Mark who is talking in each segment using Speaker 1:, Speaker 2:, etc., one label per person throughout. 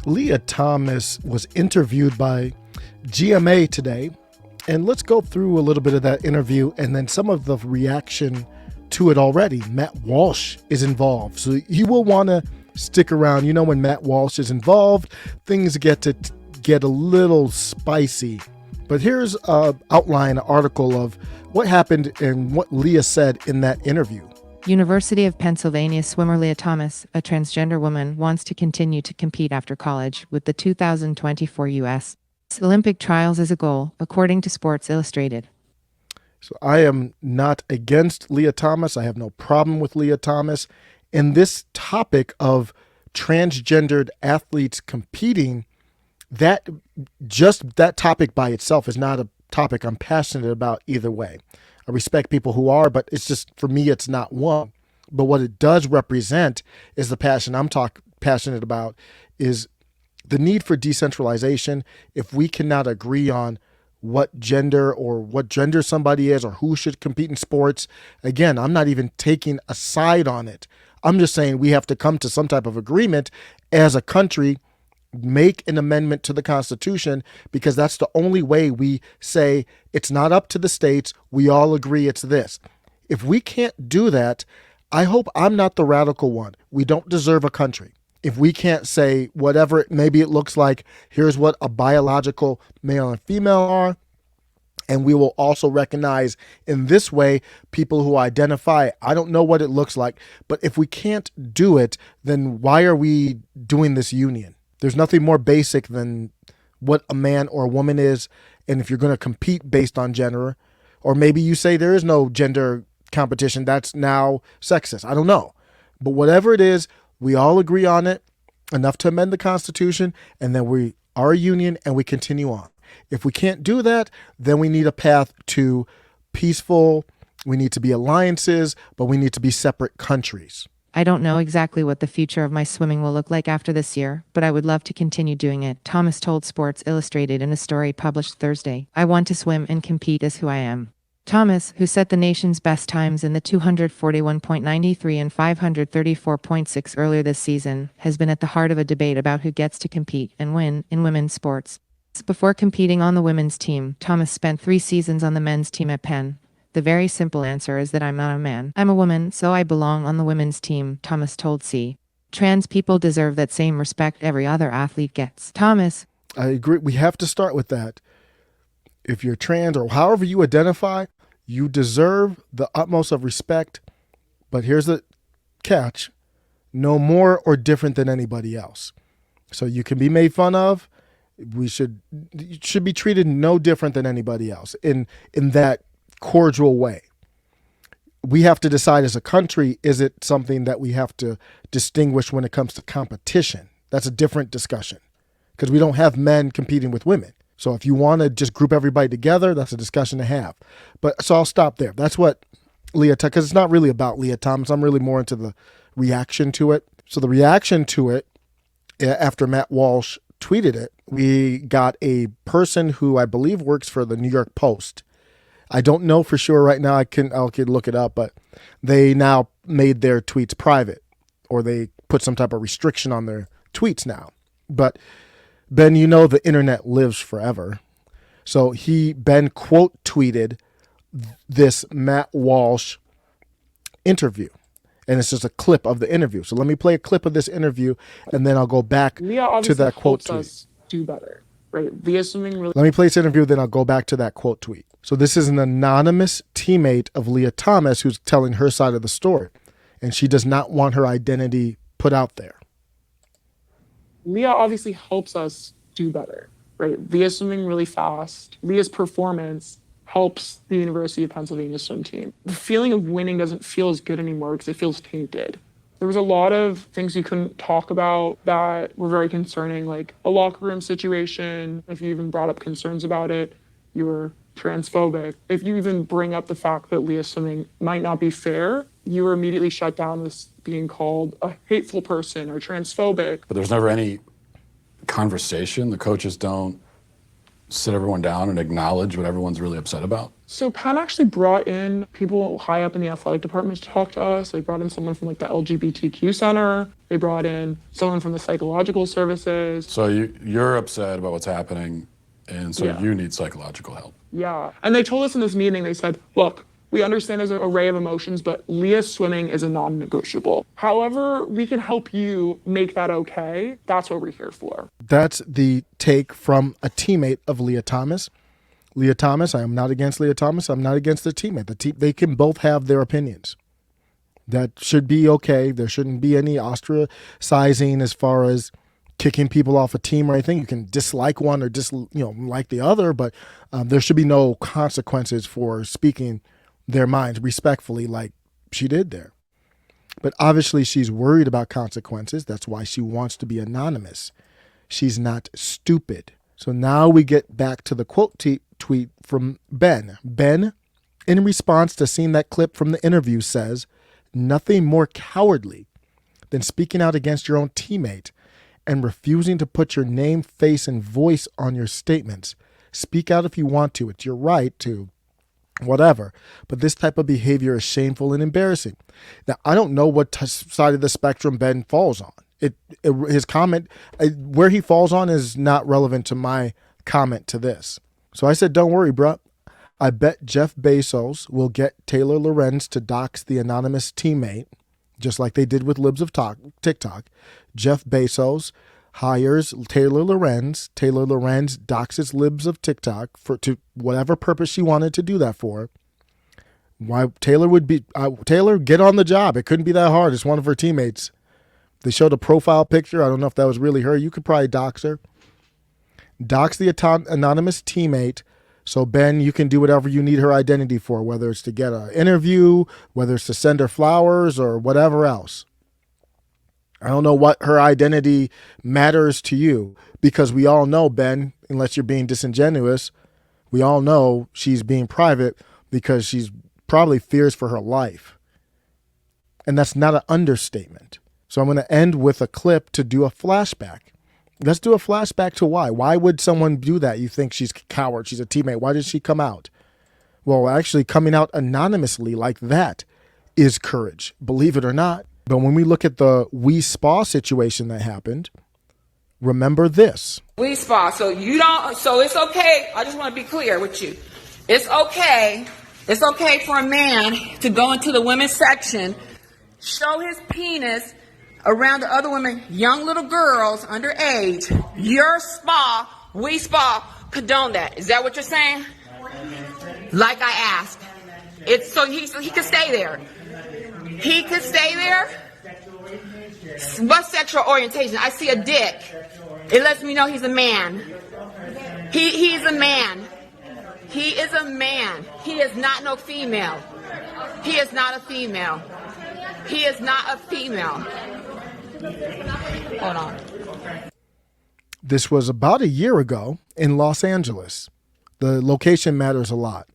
Speaker 1: Lia Thomas was interviewed by GMA today, and let's go through a little bit of that interview and then some of the reaction to it already. Matt Walsh is involved, so you will want to stick around. You know, when Matt Walsh is involved, things get a little spicy. But here's an outline article of what happened and what Lia said in that interview.
Speaker 2: University of Pennsylvania swimmer Lia Thomas, a transgender woman, wants to continue to compete after college with the 2024 U.S. Olympic trials as a goal, according to Sports Illustrated.
Speaker 1: So I am not against Lia Thomas. I have no problem with Lia Thomas. And this topic of transgendered athletes competing, that topic by itself is not a topic I'm passionate about either way. I respect people who are, but it's just, for me, it's not one. But what it does represent is the passion I'm passionate about, is the need for decentralization. If we cannot agree on what gender somebody is or who should compete in sports, again, I'm not even taking a side on it. I'm just saying we have to come to some type of agreement as a country, make an amendment to the Constitution, because that's the only way we say it's not up to the states. We all agree it's this. If we can't do that, I hope I'm not the radical one. We don't deserve a country. If we can't say whatever, maybe it looks like, here's what a biological male and female are, and we will also recognize in this way people who identify, I don't know what it looks like, but if we can't do it, then why are we doing this union? There's nothing more basic than what a man or a woman is. And if you're going to compete based on gender, or maybe you say there is no gender competition, that's now sexist. I don't know. But whatever it is, we all agree on it, enough to amend the Constitution, and then we are a union and we continue on. If we can't do that, then we need a path to peaceful, we need to be alliances, but we need to be separate countries.
Speaker 2: I don't know exactly what the future of my swimming will look like after this year, but I would love to continue doing it, Thomas told Sports Illustrated in a story published Thursday. I want to swim and compete as who I am. Thomas, who set the nation's best times in the 241.93 and 534.6 earlier this season, has been at the heart of a debate about who gets to compete and win in women's sports. Before competing on the women's team, Thomas spent 3 seasons on the men's team at Penn. The very simple answer is that I'm not a man. I'm a woman, so I belong on the women's team, Thomas told C. Trans people deserve that same respect every other athlete gets. Thomas.
Speaker 1: I agree. We have to start with that. If you're trans or however you identify, you deserve the utmost of respect. But here's the catch: no more or different than anybody else. So you can be made fun of. You should be treated no different than anybody else in that cordial way. We have to decide as a country, is it something that we have to distinguish when it comes to competition? That's a different discussion, because we don't have men competing with women. So if you want to just group everybody together, that's a discussion to have. But so I'll stop there. That's what Lia, because it's not really about Lia Thomas. I'm really more into the reaction to it. So the reaction to it, after Matt Walsh tweeted it, we got a person who I believe works for the New York Post. I don't know for sure right now. I can look it up, but they now made their tweets private, or they put some type of restriction on their tweets now. But Ben, you know the internet lives forever. So Ben quote tweeted this Matt Walsh interview, and it's just a clip of the interview. So let me play a clip of this interview, and then I'll go back to that quote tweet.
Speaker 3: Us do better, right? Via swimming really.
Speaker 1: Let me play this interview, then I'll go back to that quote tweet. So this is an anonymous teammate of Lia Thomas who's telling her side of the story, and she does not want her identity put out there.
Speaker 3: Lia obviously helps us do better, right? Via swimming really fast. Lia's performance helps the University of Pennsylvania swim team. The feeling of winning doesn't feel as good anymore because it feels tainted. There was a lot of things you couldn't talk about that were very concerning, like a locker room situation. If you even brought up concerns about it, you were transphobic. If you even bring up the fact that Lia swimming might not be fair, you were immediately shut down as being called a hateful person or transphobic.
Speaker 4: But there's never any conversation. The coaches don't sit everyone down and acknowledge what everyone's really upset about?
Speaker 3: So Penn actually brought in people high up in the athletic department to talk to us. They brought in someone from like the LGBTQ center. They brought in someone from the psychological services.
Speaker 4: So you're upset about what's happening, and so
Speaker 3: Yeah.
Speaker 4: you need psychological help.
Speaker 3: Yeah. And they told us in this meeting, they said, look, we understand there's an array of emotions, but Leah's swimming is a non-negotiable. However, we can help you make that okay. That's what we're here for.
Speaker 1: That's the take from a teammate of Lia Thomas. Lia Thomas, I am not against Lia Thomas. I'm not against the teammate. They can both have their opinions. That should be okay. There shouldn't be any ostracizing as far as kicking people off a team or anything. You can dislike one or like the other, but there should be no consequences for speaking their minds respectfully like she did there. But obviously she's worried about consequences. That's why she wants to be anonymous. She's not stupid. So now we get back to the quote tweet from Ben. Ben, in response to seeing that clip from the interview, says, "Nothing more cowardly than speaking out against your own teammate and refusing to put your name, face, and voice on your statements. Speak out if you want to. It's your right to whatever. But this type of behavior is shameful and embarrassing." Now, I don't know what side of the spectrum Ben falls on. His comment, where he falls on is not relevant to my comment to this. So I said, don't worry, bro. I bet Jeff Bezos will get Taylor Lorenz to dox the anonymous teammate, just like they did with Libs of TikTok. Jeff Bezos hires Taylor Lorenz. Taylor Lorenz doxes Libs of TikTok to whatever purpose she wanted to do that for. Why Taylor get on the job. It couldn't be that hard. It's one of her teammates. They showed a profile picture. I don't know if that was really her. You could probably dox her. Dox the anonymous teammate. So, Ben, you can do whatever you need her identity for, whether it's to get an interview, whether it's to send her flowers or whatever else. I don't know what her identity matters to you, because we all know, Ben, unless you're being disingenuous, we all know she's being private because she's probably fears for her life. And that's not an understatement. So I'm going to end with a clip to do a flashback. Let's do a flashback to why. Why would someone do that? You think she's a coward, she's a teammate. Why did she come out? Well, actually coming out anonymously like that is courage, believe it or not. But when we look at the We Spa situation that happened, remember this.
Speaker 5: We Spa, so it's okay. I just want to be clear with you. It's okay for a man to go into the women's section, show his penis around the other women, young little girls underage. Your spa, We Spa, condone that. Is that what you're saying? Like I asked. It's so he could stay there. He could stay there. What sexual orientation? I see a dick. It lets me know he's a man. He's a man. He is a man. He is not no female. He is not a female. He is not a female. Hold on.
Speaker 1: This was about a year ago in Los Angeles. The location matters a lot.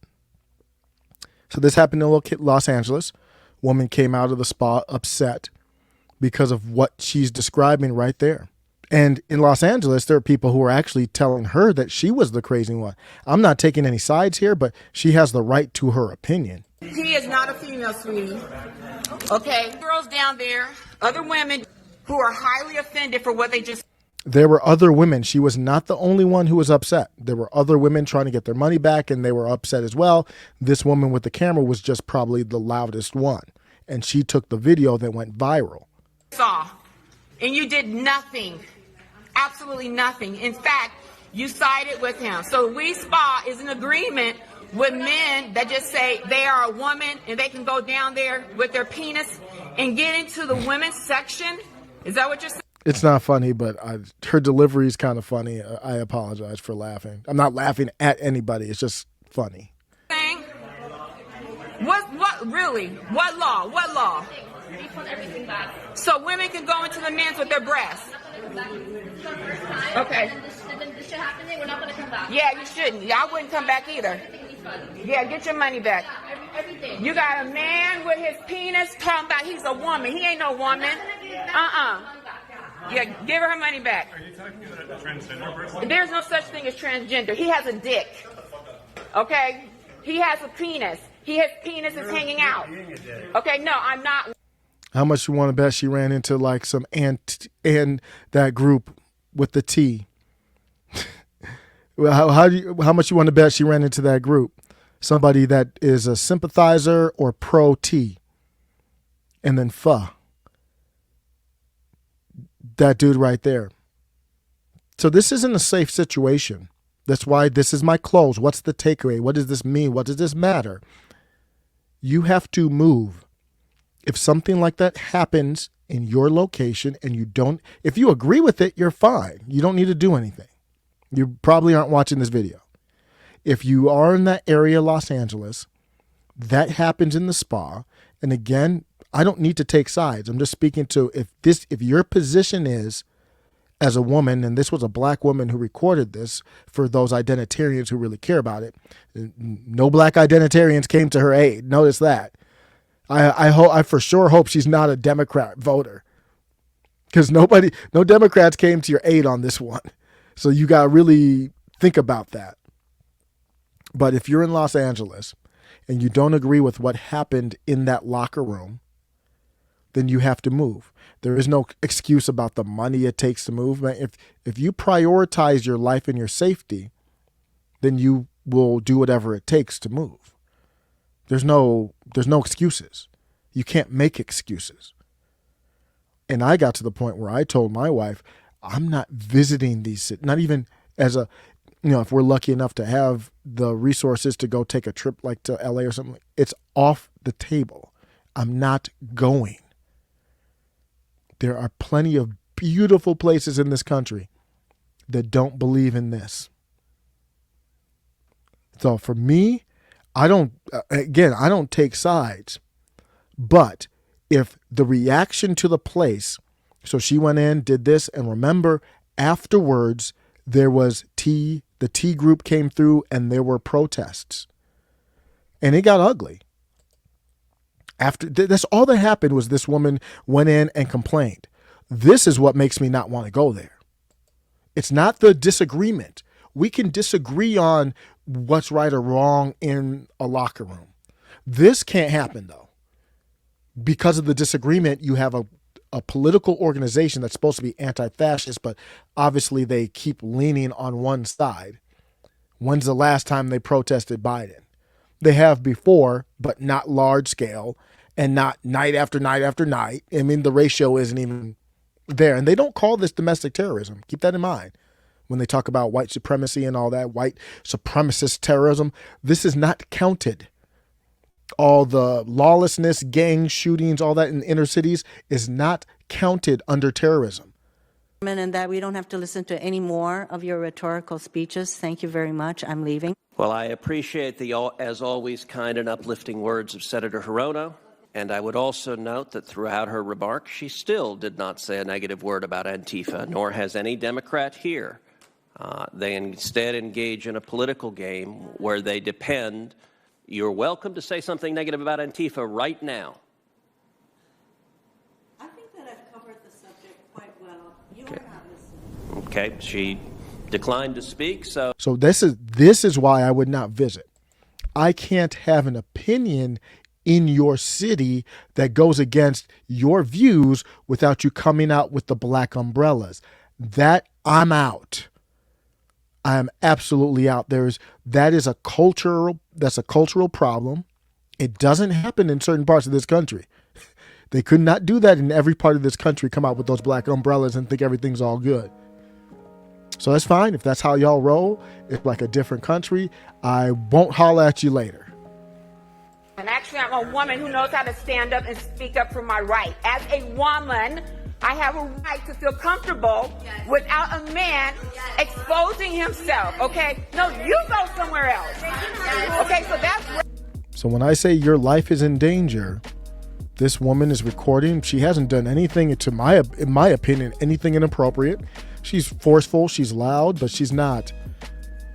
Speaker 1: So this happened in Los Angeles. Woman came out of the spa upset because of what she's describing right there. And in Los Angeles, there are people who are actually telling her that she was the crazy one. I'm not taking any sides here, but she has the right to her opinion.
Speaker 5: He is not a female, sweetie. Okay? Girls down there, other women who are highly offended for what they just...
Speaker 1: There were other women. She was not the only one who was upset. There were other women trying to get their money back, and they were upset as well. This woman with the camera was just probably the loudest one. And she took the video that went viral.
Speaker 5: Saw. And you did nothing. Absolutely nothing. In fact, you sided with him. So We Spa is an agreement with men that just say they are a woman and they can go down there with their penis and get into the women's section. Is that what you're saying?
Speaker 1: It's not funny, but her delivery is kind of funny. I apologize for laughing. I'm not laughing at anybody. It's just funny.
Speaker 5: What really? What law? What law?
Speaker 6: We put everything back.
Speaker 5: So women can go into the men's with their breasts. Okay.
Speaker 6: And then this shit happening, we're not going to come back.
Speaker 5: Yeah, you shouldn't. I wouldn't come back either. Yeah, get your money back.
Speaker 6: Everything.
Speaker 5: You got a man with his penis talking about he's a woman. He ain't no woman. Yeah, give her money back.
Speaker 7: Are you talking about a transgender person?
Speaker 5: There's no such thing as transgender. He has a dick. Okay? He has a penis. His penis is hanging out. Okay, no, I'm not.
Speaker 1: How much you want to bet she ran into like some ant and that group with the T? Well, how much you want to bet she ran into that group? Somebody that is a sympathizer or pro T. And then that dude right there. So this isn't a safe situation. That's why this is my close. What's the takeaway? What does this mean? What does this matter? You have to move. If something like that happens in your location and you don't, if you agree with it, you're fine. You don't need to do anything. You probably aren't watching this video. If you are in that area, Los Angeles, that happens in the spa. And again, I don't need to take sides. I'm just speaking to if your position is as a woman, and this was a black woman who recorded this for those identitarians who really care about it. No black identitarians came to her aid. Notice that. I for sure hope she's not a Democrat voter, because no Democrats came to your aid on this one. So you got to really think about that. But if you're in Los Angeles and you don't agree with what happened in that locker room, then you have to move. There is no excuse about the money it takes to move. If you prioritize your life and your safety, then you will do whatever it takes to move. There's no excuses. You can't make excuses. And I got to the point where I told my wife, I'm not visiting these cities, not even as a, if we're lucky enough to have the resources to go take a trip like to LA or something, it's off the table. I'm not going. There are plenty of beautiful places in this country that don't believe in this. So for me, I don't take sides. But if the reaction to the place, so she went in, did this, and remember, afterwards, there was the T group came through and there were protests. And it got ugly. That's all that happened was this woman went in and complained. This is what makes me not want to go there. It's not the disagreement. We can disagree on what's right or wrong in a locker room. This can't happen though. Because of the disagreement, you have a political organization that's supposed to be anti-fascist, but obviously they keep leaning on one side. When's the last time they protested Biden? They have before, but not large scale and not night after night after night. I mean, the ratio isn't even there. And they don't call this domestic terrorism. Keep that in mind. When they talk about white supremacy and all that, white supremacist terrorism, this is not counted. All the lawlessness, gang shootings, all that in inner cities is not counted under terrorism.
Speaker 8: And that we don't have to listen to any more of your rhetorical speeches. Thank you very much. I'm leaving.
Speaker 9: Well, I appreciate the, as always, kind and uplifting words of Senator Hirono. And I would also note that throughout her remarks, she still did not say a negative word about Antifa, nor has any Democrat here. They instead engage in a political game where they depend. You're welcome to say something negative about Antifa right now.
Speaker 8: I think that I've covered the subject quite well. You are not listening.
Speaker 9: Okay, she declined to speak, so
Speaker 1: this is why I would not visit. I can't have an opinion in your city that goes against your views without you coming out with the black umbrellas. That I'm out. I am absolutely out. That is a cultural problem. It doesn't happen in certain parts of this country. They could not do that in every part of this country, come out with those black umbrellas and think everything's all good. So that's fine. If that's how y'all roll, it's like a different country. I won't holler at you later.
Speaker 5: And actually, I'm a woman who knows how to stand up and speak up for my right. As a woman, I have a right to feel comfortable without a man exposing himself, okay? No, you go somewhere else. Okay, so that's...
Speaker 1: So when I say your life is in danger, this woman is recording. She hasn't done anything, in my opinion, anything inappropriate. She's forceful, she's loud, but she's not.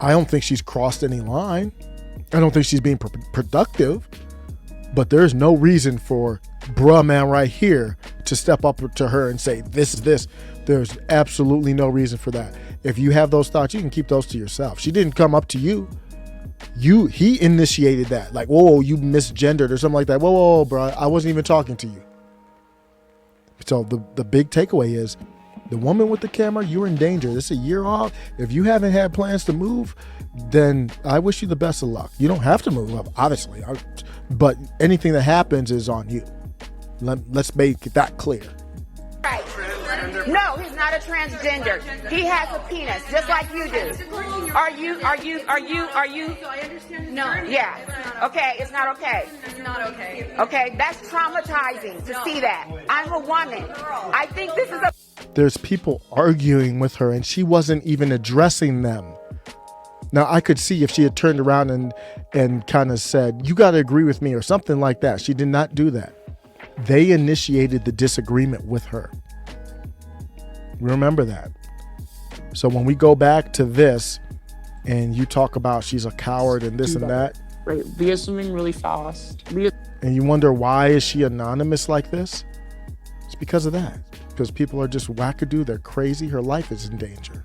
Speaker 1: I don't think she's crossed any line. I don't think she's being productive. But there's no reason for bruh man right here to step up to her and say, this is this. There's absolutely no reason for that. If you have those thoughts, you can keep those to yourself. She didn't come up to you. He initiated that. Like, whoa, you misgendered or something like that. Whoa, bro, I wasn't even talking to you. So the big takeaway is, the woman with the camera, you're in danger. This is a year off. If you haven't had plans to move, then I wish you the best of luck. You don't have to move, obviously, but anything that happens is on you. Let's make that clear.
Speaker 5: Right. No, he's not a transgender. He has a penis, just like you do. Are you?
Speaker 6: So I understand. No.
Speaker 5: Yeah. Okay, it's not okay.
Speaker 6: It's not okay.
Speaker 5: Okay, that's traumatizing to see that. I'm a woman. I think this is a...
Speaker 1: There's people arguing with her and she wasn't even addressing them. Now, I could see if she had turned around and kind of said, you got to agree with me or something like that. She did not do that. They initiated the disagreement with her. Remember that. So when we go back to this and you talk about she's a coward and this and that.
Speaker 3: Right. Lia's swimming really fast.
Speaker 1: And you wonder, why is she anonymous like this? It's because of that. Because people are just wackadoo. They're crazy. Her life is in danger.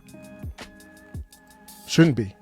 Speaker 1: Shouldn't be.